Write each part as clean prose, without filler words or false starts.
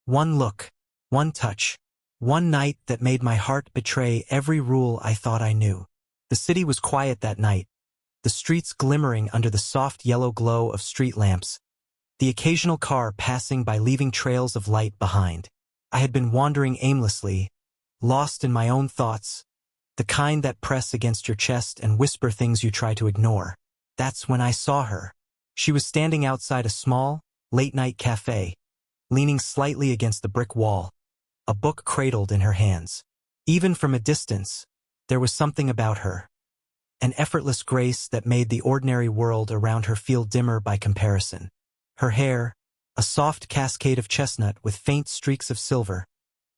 One look, one touch, one night that made my heart betray every rule I thought I knew. The city was quiet that night, the streets glimmering under the soft yellow glow of street lamps, the occasional car passing by leaving trails of light behind. I had been wandering aimlessly, lost in my own thoughts, the kind that press against your chest and whisper things you try to ignore. That's when I saw her. She was standing outside a small, late-night cafe, leaning slightly against the brick wall, a book cradled in her hands. Even from a distance, there was something about her, an effortless grace that made the ordinary world around her feel dimmer by comparison. Her hair, a soft cascade of chestnut with faint streaks of silver,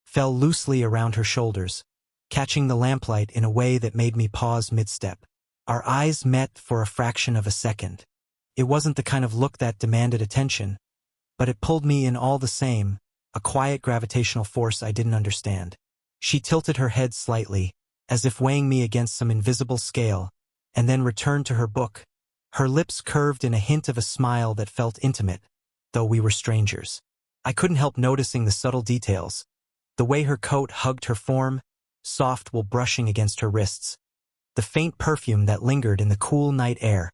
fell loosely around her shoulders, catching the lamplight in a way that made me pause mid-step. Our eyes met for a fraction of a second. It wasn't the kind of look that demanded attention, but it pulled me in all the same, a quiet gravitational force I didn't understand. She tilted her head slightly, as if weighing me against some invisible scale, and then returned to her book. Her lips curved in a hint of a smile that felt intimate, though we were strangers. I couldn't help noticing the subtle details, the way her coat hugged her form, soft wool brushing against her wrists, the faint perfume that lingered in the cool night air,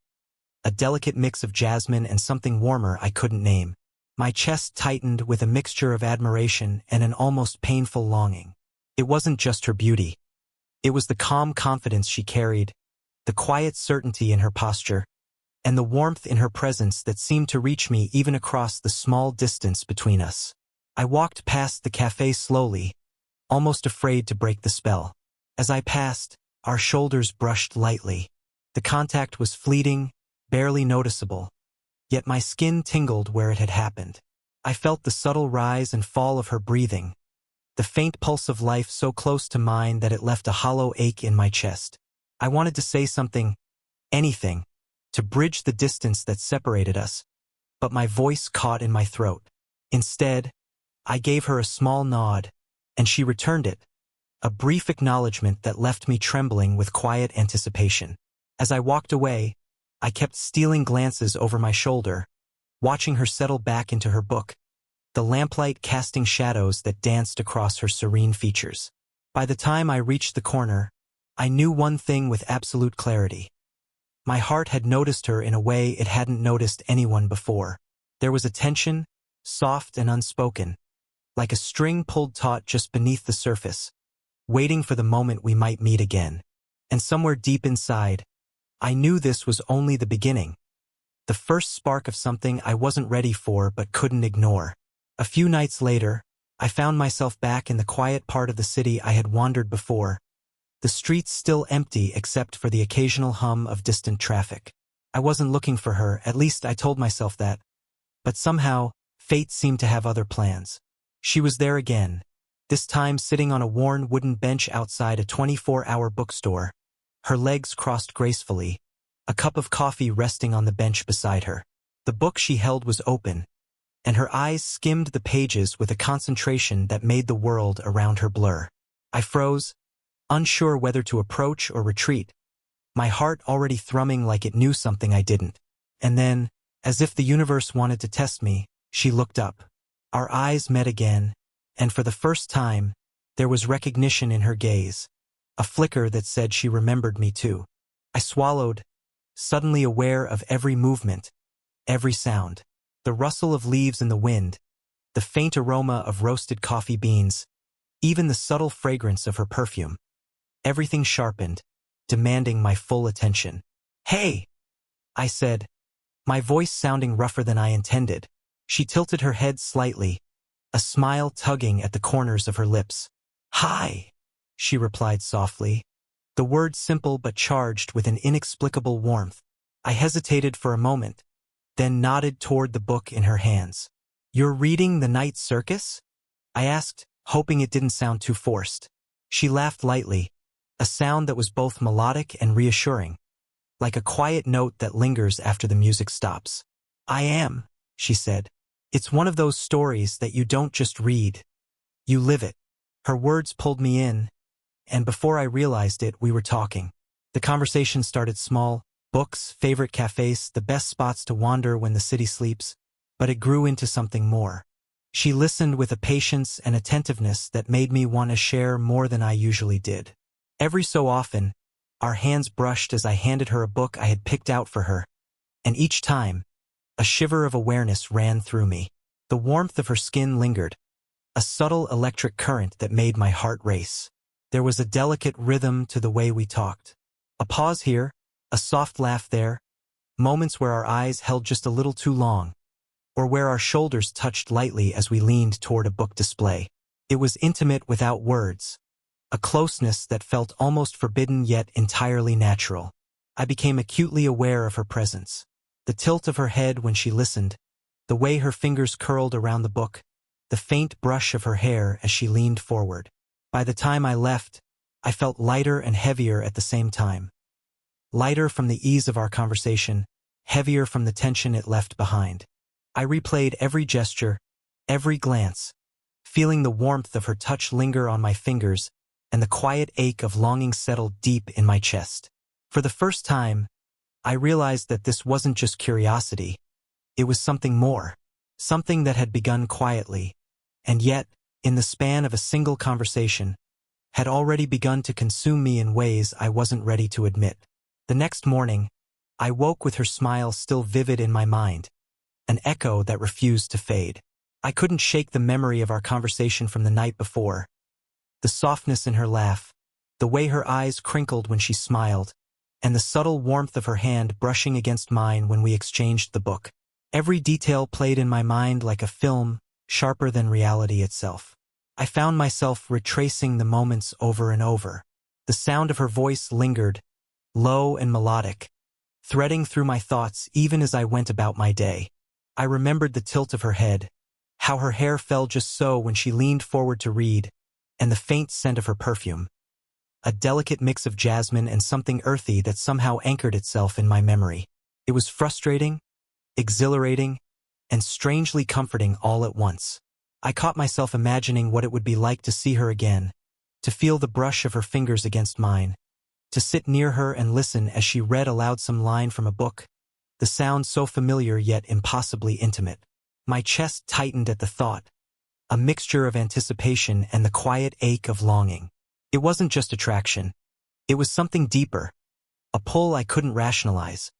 a delicate mix of jasmine and something warmer I couldn't name. My chest tightened with a mixture of admiration and an almost painful longing. It wasn't just her beauty. It was the calm confidence she carried, the quiet certainty in her posture, and the warmth in her presence that seemed to reach me even across the small distance between us. I walked past the cafe slowly, almost afraid to break the spell. As I passed, our shoulders brushed lightly. The contact was fleeting, barely noticeable, yet my skin tingled where it had happened. I felt the subtle rise and fall of her breathing, the faint pulse of life so close to mine that it left a hollow ache in my chest. I wanted to say something, anything, to bridge the distance that separated us, but my voice caught in my throat. Instead, I gave her a small nod, and she returned it, a brief acknowledgement that left me trembling with quiet anticipation. As I walked away, I kept stealing glances over my shoulder, watching her settle back into her book, the lamplight casting shadows that danced across her serene features. By the time I reached the corner, I knew one thing with absolute clarity. My heart had noticed her in a way it hadn't noticed anyone before. There was a tension, soft and unspoken, like a string pulled taut just beneath the surface, waiting for the moment we might meet again. And somewhere deep inside, I knew this was only the beginning, the first spark of something I wasn't ready for but couldn't ignore. A few nights later, I found myself back in the quiet part of the city I had wandered before, the streets still empty except for the occasional hum of distant traffic. I wasn't looking for her, at least I told myself that, but somehow, fate seemed to have other plans. She was there again, this time sitting on a worn wooden bench outside a 24-hour bookstore, her legs crossed gracefully, a cup of coffee resting on the bench beside her. The book she held was open, and her eyes skimmed the pages with a concentration that made the world around her blur. I froze, unsure whether to approach or retreat, my heart already thrumming like it knew something I didn't. And then, as if the universe wanted to test me, she looked up. Our eyes met again, and for the first time, there was recognition in her gaze, a flicker that said she remembered me too. I swallowed, suddenly aware of every movement, every sound, the rustle of leaves in the wind, the faint aroma of roasted coffee beans, even the subtle fragrance of her perfume. Everything sharpened, demanding my full attention. "Hey!" I said, my voice sounding rougher than I intended. She tilted her head slightly, a smile tugging at the corners of her lips. "Hi," she replied softly, the word simple but charged with an inexplicable warmth. I hesitated for a moment, then nodded toward the book in her hands. "You're reading The Night Circus?" I asked, hoping it didn't sound too forced. She laughed lightly, a sound that was both melodic and reassuring, like a quiet note that lingers after the music stops. "I am," she said. "It's one of those stories that you don't just read. You live it." Her words pulled me in, and before I realized it, we were talking. The conversation started small, books, favorite cafes, the best spots to wander when the city sleeps, but it grew into something more. She listened with a patience and attentiveness that made me want to share more than I usually did. Every so often, our hands brushed as I handed her a book I had picked out for her, and each time, a shiver of awareness ran through me. The warmth of her skin lingered, a subtle electric current that made my heart race. There was a delicate rhythm to the way we talked. A pause here, a soft laugh there, moments where our eyes held just a little too long, or where our shoulders touched lightly as we leaned toward a book display. It was intimate without words, a closeness that felt almost forbidden yet entirely natural. I became acutely aware of her presence. The tilt of her head when she listened, the way her fingers curled around the book, the faint brush of her hair as she leaned forward. By the time I left, I felt lighter and heavier at the same time. Lighter from the ease of our conversation, heavier from the tension it left behind. I replayed every gesture, every glance, feeling the warmth of her touch linger on my fingers and the quiet ache of longing settle deep in my chest. For the first time, I realized that this wasn't just curiosity. It was something more, something that had begun quietly, and yet, in the span of a single conversation, had already begun to consume me in ways I wasn't ready to admit. The next morning, I woke with her smile still vivid in my mind, an echo that refused to fade. I couldn't shake the memory of our conversation from the night before. The softness in her laugh, the way her eyes crinkled when she smiled, and the subtle warmth of her hand brushing against mine when we exchanged the book. Every detail played in my mind like a film, sharper than reality itself. I found myself retracing the moments over and over. The sound of her voice lingered, low and melodic, threading through my thoughts even as I went about my day. I remembered the tilt of her head, how her hair fell just so when she leaned forward to read, and the faint scent of her perfume. A delicate mix of jasmine and something earthy that somehow anchored itself in my memory. It was frustrating, exhilarating, and strangely comforting all at once. I caught myself imagining what it would be like to see her again, to feel the brush of her fingers against mine, to sit near her and listen as she read aloud some line from a book, the sound so familiar yet impossibly intimate. My chest tightened at the thought, a mixture of anticipation and the quiet ache of longing. It wasn't just attraction. It was something deeper, a pull I couldn't rationalize,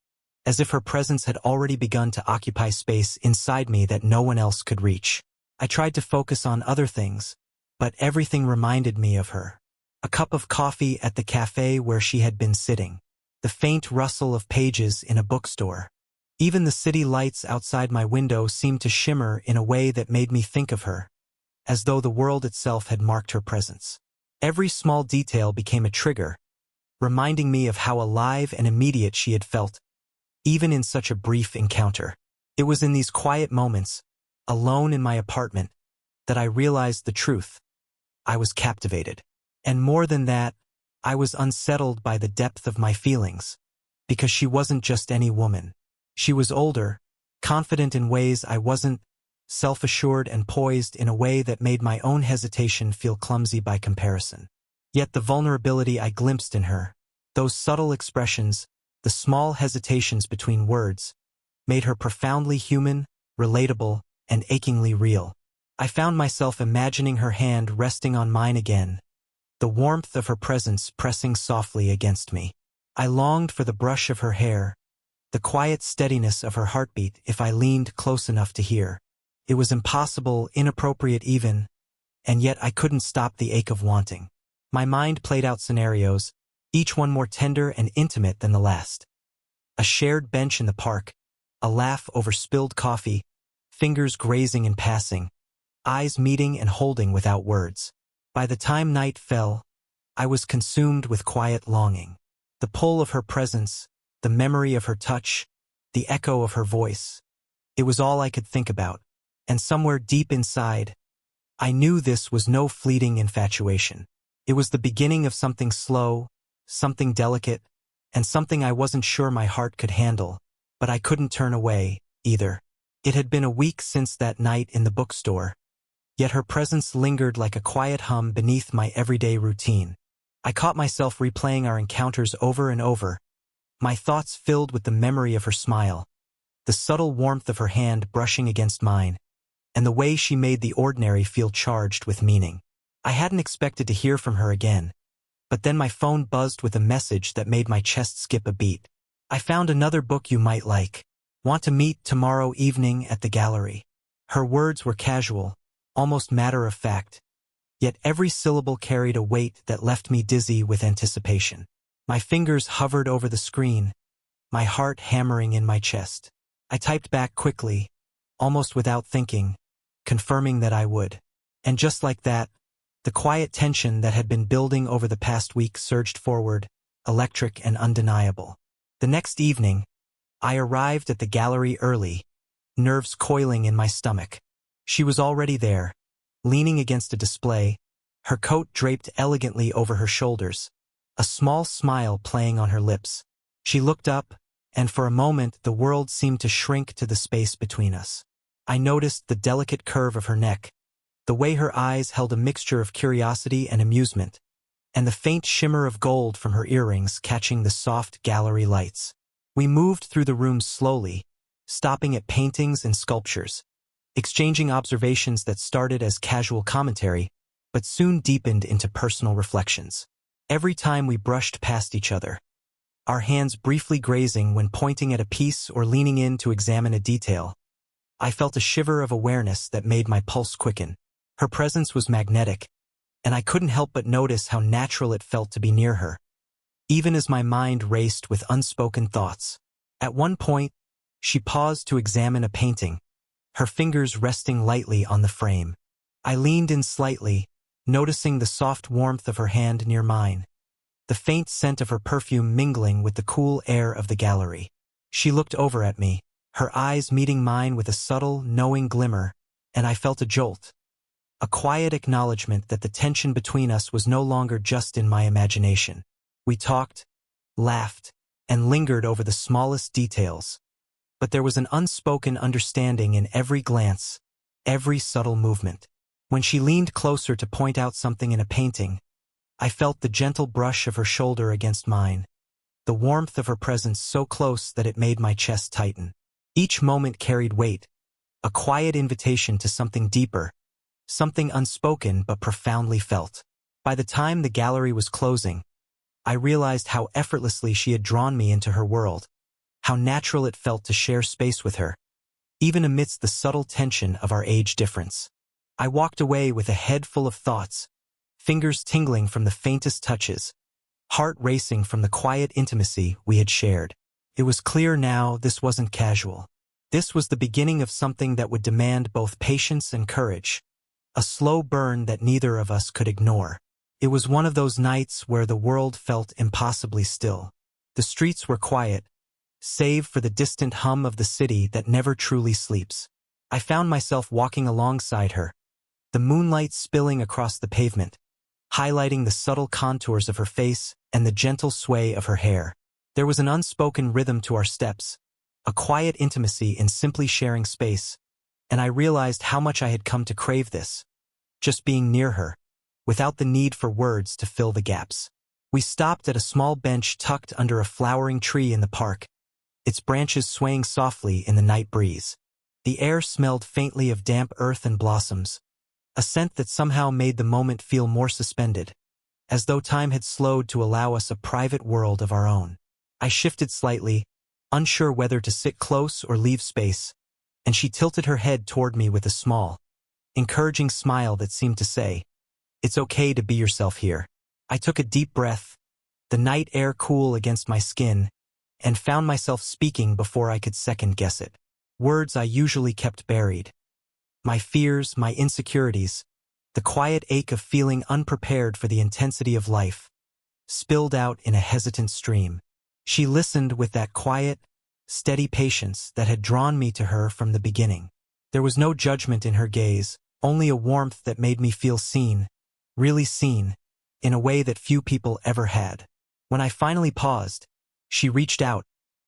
as if her presence had already begun to occupy space inside me that no one else could reach. I tried to focus on other things, but everything reminded me of her. A cup of coffee at the cafe where she had been sitting, the faint rustle of pages in a bookstore. Even the city lights outside my window seemed to shimmer in a way that made me think of her, as though the world itself had marked her presence. Every small detail became a trigger, reminding me of how alive and immediate she had felt, even in such a brief encounter. It was in these quiet moments, alone in my apartment, that I realized the truth. I was captivated. And more than that, I was unsettled by the depth of my feelings, because she wasn't just any woman. She was older, confident in ways I wasn't, self-assured and poised in a way that made my own hesitation feel clumsy by comparison. Yet the vulnerability I glimpsed in her, those subtle expressions, the small hesitations between words, made her profoundly human, relatable, and achingly real. I found myself imagining her hand resting on mine again, the warmth of her presence pressing softly against me. I longed for the brush of her hair, the quiet steadiness of her heartbeat if I leaned close enough to hear. It was impossible, inappropriate even, and yet I couldn't stop the ache of wanting. My mind played out scenarios, each one more tender and intimate than the last. A shared bench in the park, a laugh over spilled coffee, fingers grazing in passing, eyes meeting and holding without words. By the time night fell, I was consumed with quiet longing. The pull of her presence, the memory of her touch, the echo of her voice. It was all I could think about. And somewhere deep inside, I knew this was no fleeting infatuation. It was the beginning of something slow, something delicate, and something I wasn't sure my heart could handle, but I couldn't turn away, either. It had been a week since that night in the bookstore, yet her presence lingered like a quiet hum beneath my everyday routine. I caught myself replaying our encounters over and over, my thoughts filled with the memory of her smile, the subtle warmth of her hand brushing against mine, and the way she made the ordinary feel charged with meaning. I hadn't expected to hear from her again, but then my phone buzzed with a message that made my chest skip a beat. I found another book you might like. Want to meet tomorrow evening at the gallery? Her words were casual, almost matter-of-fact, yet every syllable carried a weight that left me dizzy with anticipation. My fingers hovered over the screen, my heart hammering in my chest. I typed back quickly, almost without thinking, confirming that I would. And just like that, the quiet tension that had been building over the past week surged forward, electric and undeniable. The next evening, I arrived at the gallery early, nerves coiling in my stomach. She was already there, leaning against a display, her coat draped elegantly over her shoulders, a small smile playing on her lips. She looked up, and for a moment the world seemed to shrink to the space between us. I noticed the delicate curve of her neck, the way her eyes held a mixture of curiosity and amusement, and the faint shimmer of gold from her earrings catching the soft gallery lights. We moved through the rooms slowly, stopping at paintings and sculptures, exchanging observations that started as casual commentary, but soon deepened into personal reflections. Every time we brushed past each other, our hands briefly grazing when pointing at a piece or leaning in to examine a detail, I felt a shiver of awareness that made my pulse quicken. Her presence was magnetic, and I couldn't help but notice how natural it felt to be near her, even as my mind raced with unspoken thoughts. At one point, she paused to examine a painting, her fingers resting lightly on the frame. I leaned in slightly, noticing the soft warmth of her hand near mine, the faint scent of her perfume mingling with the cool air of the gallery. She looked over at me, her eyes meeting mine with a subtle, knowing glimmer, and I felt a jolt. A quiet acknowledgement that the tension between us was no longer just in my imagination. We talked, laughed, and lingered over the smallest details, but there was an unspoken understanding in every glance, every subtle movement. When she leaned closer to point out something in a painting, I felt the gentle brush of her shoulder against mine, the warmth of her presence so close that it made my chest tighten. Each moment carried weight, a quiet invitation to something deeper, something unspoken but profoundly felt. By the time the gallery was closing, I realized how effortlessly she had drawn me into her world, how natural it felt to share space with her, even amidst the subtle tension of our age difference. I walked away with a head full of thoughts, fingers tingling from the faintest touches, heart racing from the quiet intimacy we had shared. It was clear now this wasn't casual. This was the beginning of something that would demand both patience and courage, a slow burn that neither of us could ignore. It was one of those nights where the world felt impossibly still. The streets were quiet, save for the distant hum of the city that never truly sleeps. I found myself walking alongside her, the moonlight spilling across the pavement, highlighting the subtle contours of her face and the gentle sway of her hair. There was an unspoken rhythm to our steps, a quiet intimacy in simply sharing space, and I realized how much I had come to crave this, just being near her, without the need for words to fill the gaps. We stopped at a small bench tucked under a flowering tree in the park, its branches swaying softly in the night breeze. The air smelled faintly of damp earth and blossoms, a scent that somehow made the moment feel more suspended, as though time had slowed to allow us a private world of our own. I shifted slightly, unsure whether to sit close or leave space, and she tilted her head toward me with a small, encouraging smile that seemed to say, "It's okay to be yourself here." I took a deep breath, the night air cool against my skin, and found myself speaking before I could second-guess it. Words I usually kept buried. My fears, my insecurities, the quiet ache of feeling unprepared for the intensity of life, spilled out in a hesitant stream. She listened with that quiet, steady patience that had drawn me to her from the beginning. There was no judgment in her gaze, only a warmth that made me feel seen, really seen, in a way that few people ever had. When I finally paused, she reached out,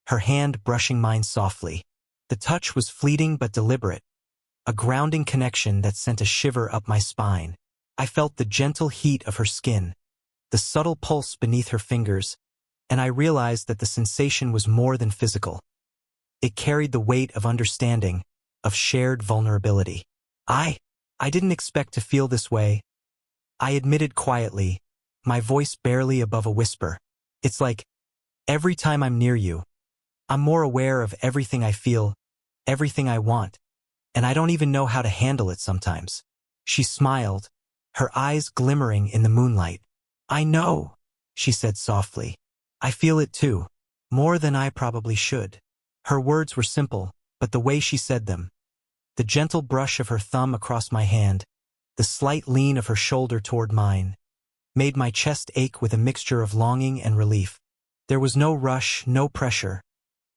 her hand brushing mine softly. The touch was fleeting but deliberate, a grounding connection that sent a shiver up my spine. I felt the gentle heat of her skin, the subtle pulse beneath her fingers, and I realized that the sensation was more than physical. It carried the weight of understanding, of shared vulnerability. I didn't expect to feel this way, I admitted quietly, my voice barely above a whisper. It's like, every time I'm near you, I'm more aware of everything I feel, everything I want, and I don't even know how to handle it sometimes. She smiled, her eyes glimmering in the moonlight. I know, she said softly. I feel it too, more than I probably should. Her words were simple, but the way she said them, the gentle brush of her thumb across my hand, the slight lean of her shoulder toward mine, made my chest ache with a mixture of longing and relief. There was no rush, no pressure,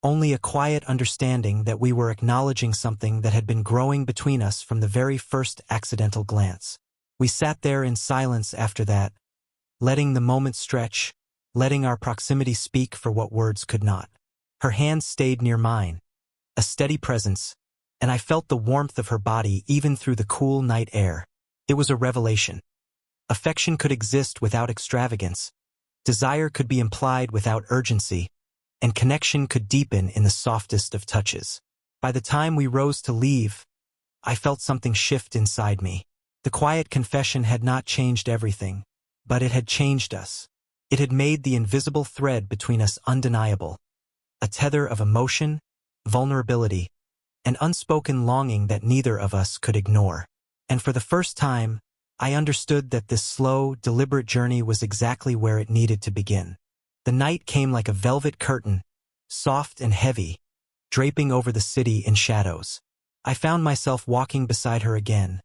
only a quiet understanding that we were acknowledging something that had been growing between us from the very first accidental glance. We sat there in silence after that, letting the moment stretch, letting our proximity speak for what words could not. Her hand stayed near mine, a steady presence, and I felt the warmth of her body even through the cool night air. It was a revelation. Affection could exist without extravagance, desire could be implied without urgency, and connection could deepen in the softest of touches. By the time we rose to leave, I felt something shift inside me. The quiet confession had not changed everything, but it had changed us. It had made the invisible thread between us undeniable, a tether of emotion, vulnerability, and unspoken longing that neither of us could ignore. And for the first time, I understood that this slow, deliberate journey was exactly where it needed to begin. The night came like a velvet curtain, soft and heavy, draping over the city in shadows. I found myself walking beside her again,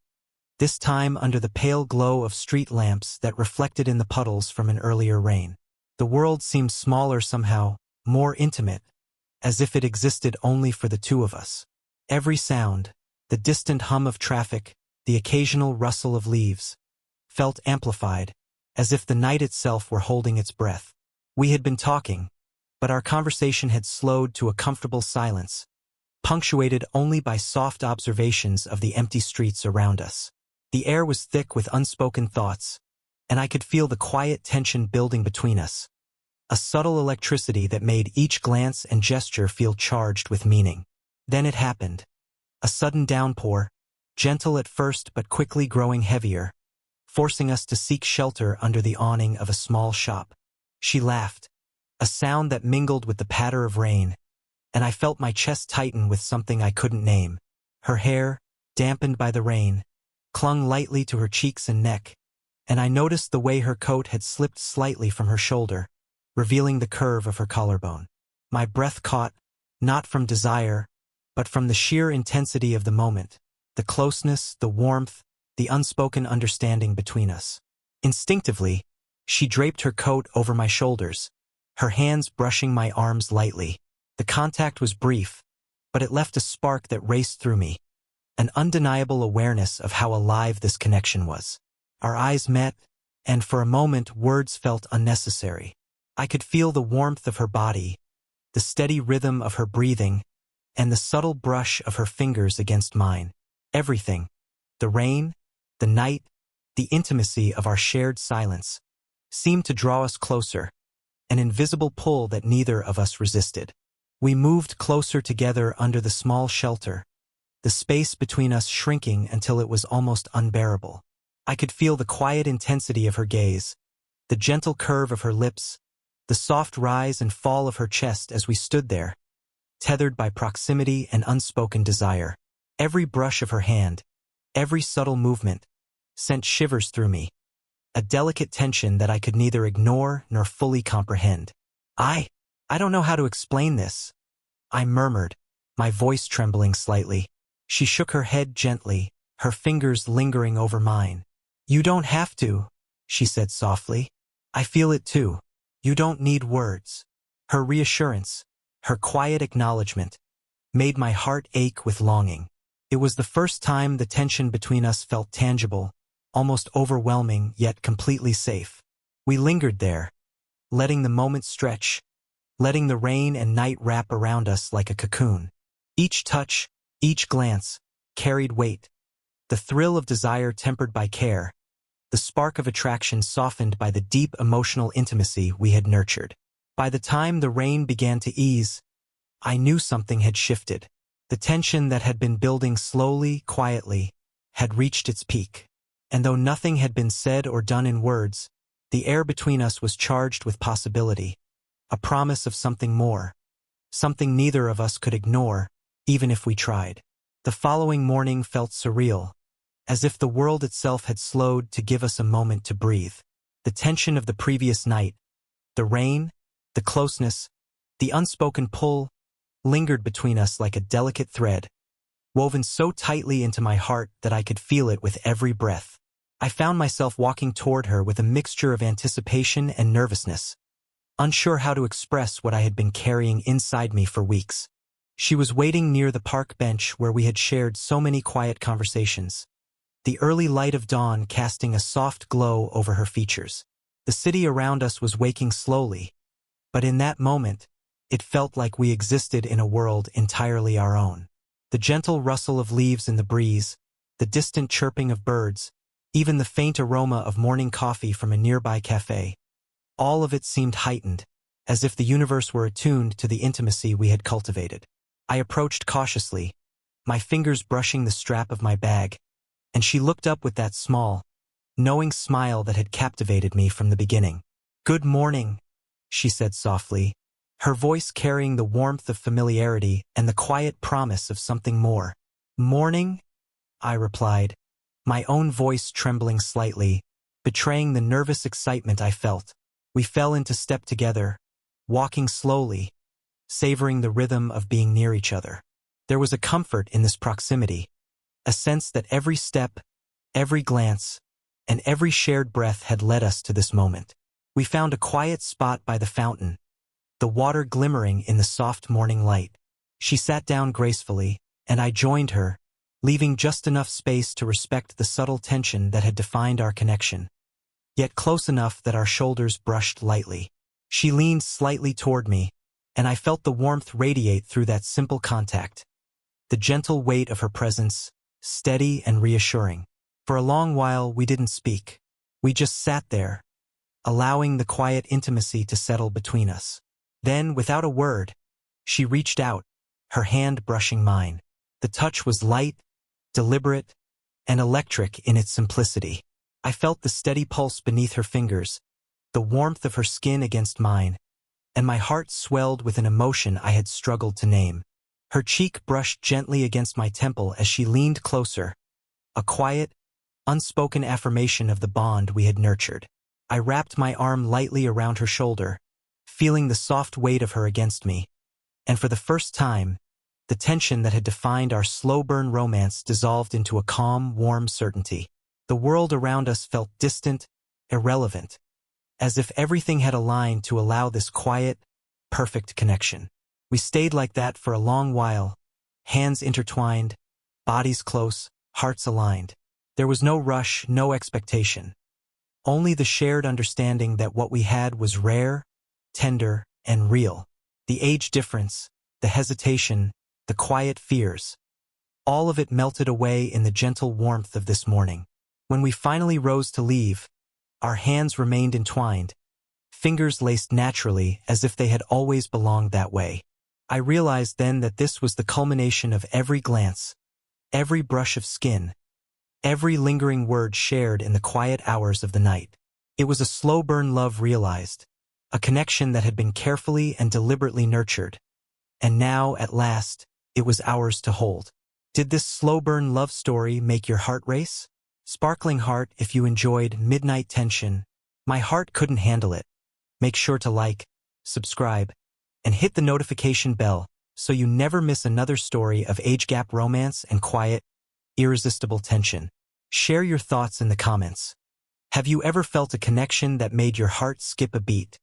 this time under the pale glow of street lamps that reflected in the puddles from an earlier rain. The world seemed smaller somehow, more intimate, as if it existed only for the two of us. Every sound, the distant hum of traffic, the occasional rustle of leaves, felt amplified, as if the night itself were holding its breath. We had been talking, but our conversation had slowed to a comfortable silence, punctuated only by soft observations of the empty streets around us. The air was thick with unspoken thoughts, and I could feel the quiet tension building between us, a subtle electricity that made each glance and gesture feel charged with meaning. Then it happened. A sudden downpour, gentle at first but quickly growing heavier, forcing us to seek shelter under the awning of a small shop. She laughed, a sound that mingled with the patter of rain, and I felt my chest tighten with something I couldn't name. Her hair, dampened by the rain, clung lightly to her cheeks and neck, and I noticed the way her coat had slipped slightly from her shoulder, revealing the curve of her collarbone. My breath caught, not from desire, but from the sheer intensity of the moment, the closeness, the warmth, the unspoken understanding between us. Instinctively, she draped her coat over my shoulders, her hands brushing my arms lightly. The contact was brief, but it left a spark that raced through me, an undeniable awareness of how alive this connection was. Our eyes met, and for a moment words felt unnecessary. I could feel the warmth of her body, the steady rhythm of her breathing, and the subtle brush of her fingers against mine. Everything, the rain, the night, the intimacy of our shared silence, seemed to draw us closer, an invisible pull that neither of us resisted. We moved closer together under the small shelter, the space between us shrinking until it was almost unbearable. I could feel the quiet intensity of her gaze, the gentle curve of her lips, the soft rise and fall of her chest as we stood there, tethered by proximity and unspoken desire. Every brush of her hand, every subtle movement, sent shivers through me, a delicate tension that I could neither ignore nor fully comprehend. I don't know how to explain this, I murmured, my voice trembling slightly. She shook her head gently, her fingers lingering over mine. You don't have to, she said softly. I feel it too. You don't need words. Her reassurance, her quiet acknowledgement, made my heart ache with longing. It was the first time the tension between us felt tangible, almost overwhelming yet completely safe. We lingered there, letting the moment stretch, letting the rain and night wrap around us like a cocoon. Each touch, each glance, carried weight, the thrill of desire tempered by care, the spark of attraction softened by the deep emotional intimacy we had nurtured. By the time the rain began to ease, I knew something had shifted. The tension that had been building slowly, quietly, had reached its peak. And though nothing had been said or done in words, the air between us was charged with possibility, a promise of something more, something neither of us could ignore, even if we tried. The following morning felt surreal, as if the world itself had slowed to give us a moment to breathe. The tension of the previous night, the rain, the closeness, the unspoken pull, lingered between us like a delicate thread, woven so tightly into my heart that I could feel it with every breath. I found myself walking toward her with a mixture of anticipation and nervousness, unsure how to express what I had been carrying inside me for weeks. She was waiting near the park bench where we had shared so many quiet conversations, the early light of dawn casting a soft glow over her features. The city around us was waking slowly, but in that moment, it felt like we existed in a world entirely our own. The gentle rustle of leaves in the breeze, the distant chirping of birds, even the faint aroma of morning coffee from a nearby cafe, all of it seemed heightened, as if the universe were attuned to the intimacy we had cultivated. I approached cautiously, my fingers brushing the strap of my bag, and she looked up with that small, knowing smile that had captivated me from the beginning. "Good morning," she said softly, her voice carrying the warmth of familiarity and the quiet promise of something more. "Morning?" I replied, my own voice trembling slightly, betraying the nervous excitement I felt. We fell into step together, walking slowly, savoring the rhythm of being near each other. There was a comfort in this proximity, a sense that every step, every glance, and every shared breath had led us to this moment. We found a quiet spot by the fountain, the water glimmering in the soft morning light. She sat down gracefully, and I joined her, leaving just enough space to respect the subtle tension that had defined our connection, yet close enough that our shoulders brushed lightly. She leaned slightly toward me, and I felt the warmth radiate through that simple contact, the gentle weight of her presence, steady and reassuring. For a long while we didn't speak. We just sat there, allowing the quiet intimacy to settle between us. Then, without a word, she reached out, her hand brushing mine. The touch was light, deliberate, and electric in its simplicity. I felt the steady pulse beneath her fingers, the warmth of her skin against mine, and my heart swelled with an emotion I had struggled to name. Her cheek brushed gently against my temple as she leaned closer, a quiet, unspoken affirmation of the bond we had nurtured. I wrapped my arm lightly around her shoulder, feeling the soft weight of her against me, and for the first time, the tension that had defined our slow-burn romance dissolved into a calm, warm certainty. The world around us felt distant, irrelevant, as if everything had aligned to allow this quiet, perfect connection. We stayed like that for a long while, hands intertwined, bodies close, hearts aligned. There was no rush, no expectation. Only the shared understanding that what we had was rare, tender, and real. The age difference, the hesitation, the quiet fears, all of it melted away in the gentle warmth of this morning. When we finally rose to leave, our hands remained entwined, fingers laced naturally as if they had always belonged that way. I realized then that this was the culmination of every glance, every brush of skin, every lingering word shared in the quiet hours of the night. It was a slow-burn love realized, a connection that had been carefully and deliberately nurtured, and now, at last, it was ours to hold. Did this slow-burn love story make your heart race? Sparkling heart, if you enjoyed Midnight Tension, my heart couldn't handle it. Make sure to like, subscribe, and hit the notification bell so you never miss another story of age gap romance and quiet, irresistible tension. Share your thoughts in the comments. Have you ever felt a connection that made your heart skip a beat?